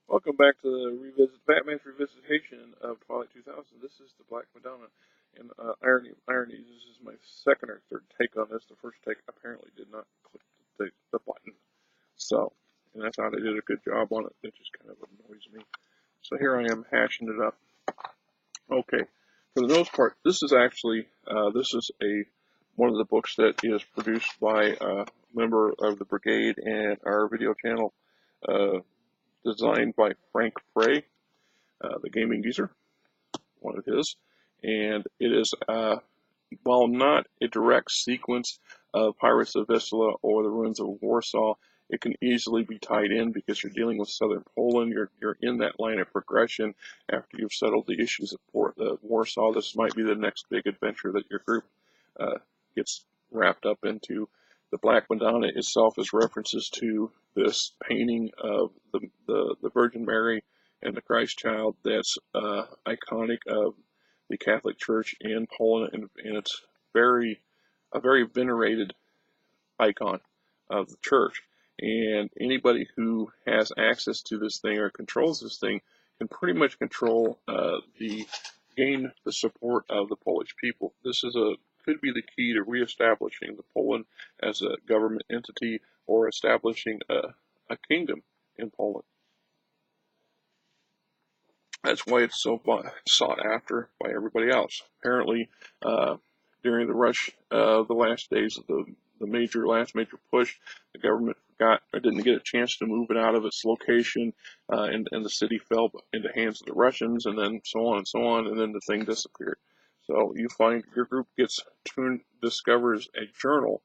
Welcome back to the Batman's revisitation of Twilight 2000. This is the Black Madonna, and irony. This is my second or third take on this. The first take apparently did not click the button, so and I thought I did a good job on it. It just kind of annoys me. So here I am hashing it up. Okay, for the most part, this is actually one of the books that is produced by a member of the brigade and our video channel. Designed by Frank Frey, the gaming geezer, one of his, and it is, while not a direct sequence of Pirates of Vistula or the Ruins of Warsaw, it can easily be tied in because you're dealing with southern Poland. You're in that line of progression after you've settled the issues of Warsaw. This might be the next big adventure that your group gets wrapped up into. The Black Madonna itself is references to this painting of the Virgin Mary and the Christ Child that's iconic of the Catholic Church in Poland, and it's a very venerated icon of the church. And anybody who has access to this thing or controls this thing can pretty much gain the support of the Polish people. This could be the key to reestablishing the Poland as a government entity or establishing a kingdom in Poland. That's why it's so sought after by everybody else. Apparently, during the rush of the last days of the last major push, the government didn't get a chance to move it out of its location, and the city fell into hands of the Russians, and then so on, and then the thing disappeared. So you find your group discovers a journal,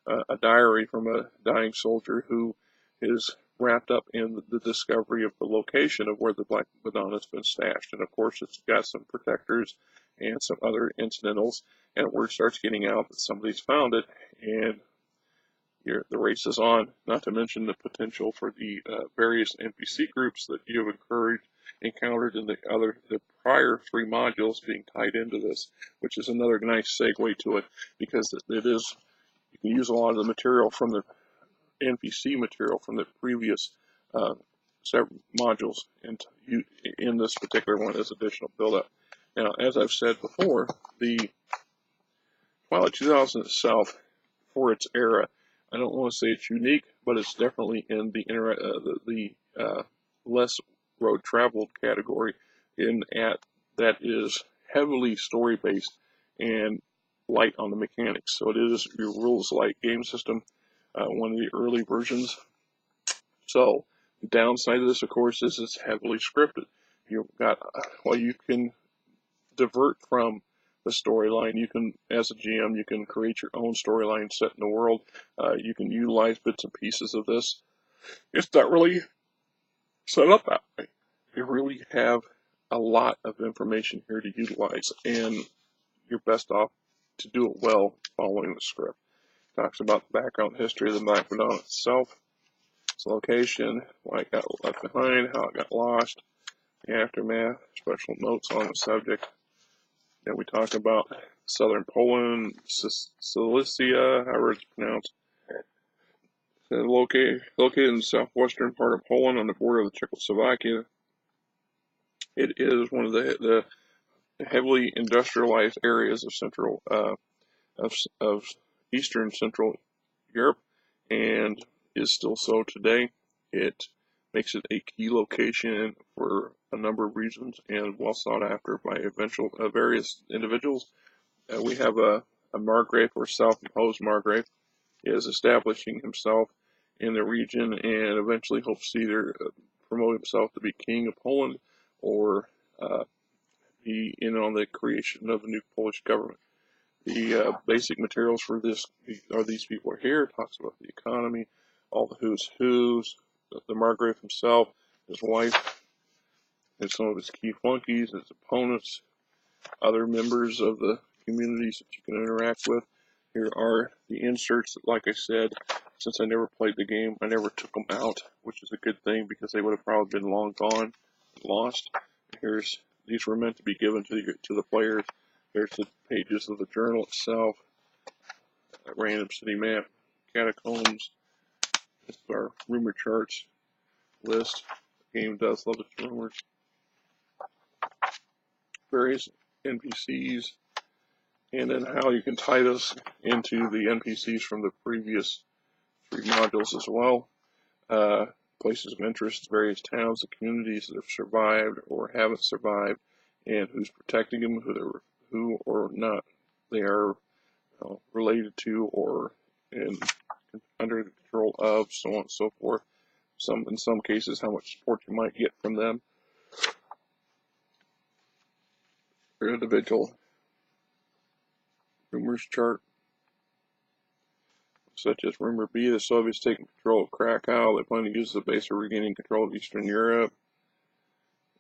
a diary from a dying soldier who is wrapped up in the discovery of the location of where the Black Madonna's been stashed. And of course, it's got some protectors and some other incidentals, and word starts getting out that somebody's found it, and the race is on, not to mention the potential for the various NPC groups that you have encountered in the prior three modules being tied into this, which is another nice segue to it, because you can use a lot of the material from the NPC material from the previous several modules in this particular one as additional build-up. Now, as I've said before, the Twilight 2000 itself, for its era, I don't want to say it's unique, but it's definitely in the less road traveled category, that is heavily story based and light on the mechanics. So it is your rules light game system, one of the early versions. So the downside of this, of course, is it's heavily scripted. You can divert from the storyline. You can, as a GM, you can create your own storyline set in the world. You can utilize bits and pieces of this. It's not really set up that way. You really have a lot of information here to utilize, and you're best off to do it well following the script. It talks about the background history of the Black Madonna itself, its location, why it got left behind, how it got lost, the aftermath, special notes on the subject. Then we talk about southern Poland, Silesia, however it's pronounced. Located in the southwestern part of Poland on the border of Czechoslovakia. It is one of the heavily industrialized areas of Eastern Central Europe, and is still so today. It makes it a key location for a number of reasons, and well sought after by various individuals. We have a Margrave, or self-imposed Margrave, is establishing himself in the region, and eventually hopes to either promote himself to be king of Poland or be in on the creation of a new Polish government. The basic materials for these people are here. It talks about the economy, all the who's, the Margrave himself, his wife, and some of his key flunkies, his opponents, other members of the communities that you can interact with. Here are the inserts. Like I said, since I never played the game, I never took them out, which is a good thing because they would have probably been long gone, lost. These were meant to be given to the players. There's the pages of the journal itself, a random city map, catacombs. This is our rumor charts list. game does love its rumors. Various NPCs, and then how you can tie this into the NPCs from the previous 3 modules as well. Places of interest, various towns and communities that have survived or haven't survived, and who's protecting them, who or not they are related to or under the control of, so on and so forth. In some cases, how much support you might get from them. Your individual rumors chart, such as Rumor B, the Soviets taking control of Krakow. They plan to use the base for regaining control of Eastern Europe.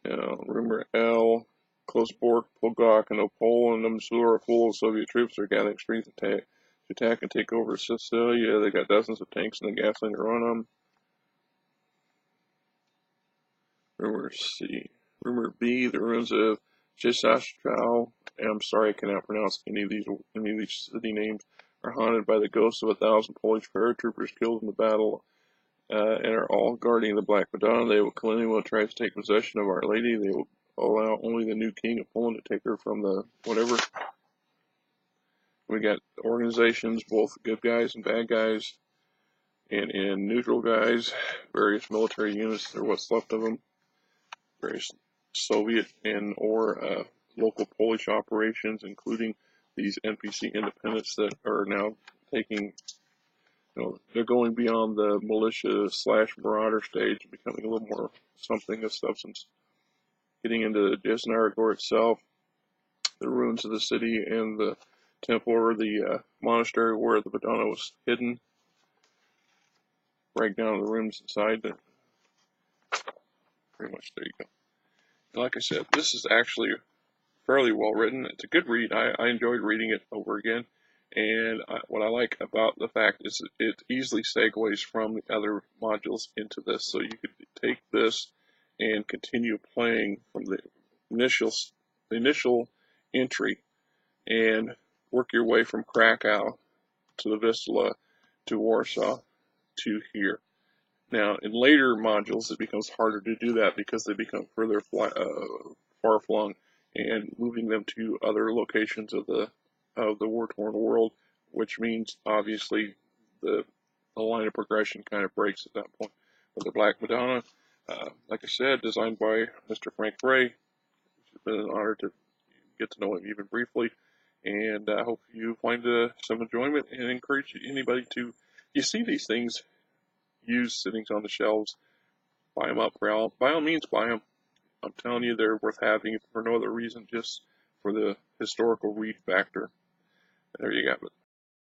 Rumor L, Klosbork, Pulgok, and Opole, and Namsur are full of Soviet troops. They're gathering strength to attack and take over Sicilia. They got dozens of tanks and the gasoline to run them. Rumor C. Rumor B, the ruins of Czestochowa, and I'm sorry I cannot pronounce any of these city names, are haunted by the ghosts of 1,000 Polish paratroopers killed in the battle, and are all guarding the Black Madonna. They will kill anyone who tries to take possession of Our Lady. They will allow only the new king of Poland to take her from the whatever. We got organizations, both good guys and bad guys, and neutral guys, various military units, or what's left of them, various Soviet and or local Polish operations, including these NPC independents that are now taking, they're going beyond the militia / marauder stage and becoming a little more something of substance. Getting into Jasnaragor itself, the ruins of the city and the temple or the monastery where the Madonna was hidden. Break down the rooms inside. Pretty much there you go. And like I said, this is actually fairly well written. It's a good read. I enjoyed reading it over again. And what I like about the fact is it easily segues from the other modules into this. So you could take this and continue playing from the initial entry and work your way from Krakow to the Vistula to Warsaw to here. Now, in later modules, it becomes harder to do that because they become further far-flung, and moving them to other locations of the war-torn world, which means obviously the line of progression kind of breaks at that point. But the Black Madonna, like I said, designed by Mr. Frank Ray. It's been an honor to get to know him even briefly, and I hope you find some enjoyment and encourage anybody to, you see these things used sitting on the shelves, buy them up. By all means, buy them. I'm telling you, they're worth having for no other reason, just for the historical read factor. There you got it.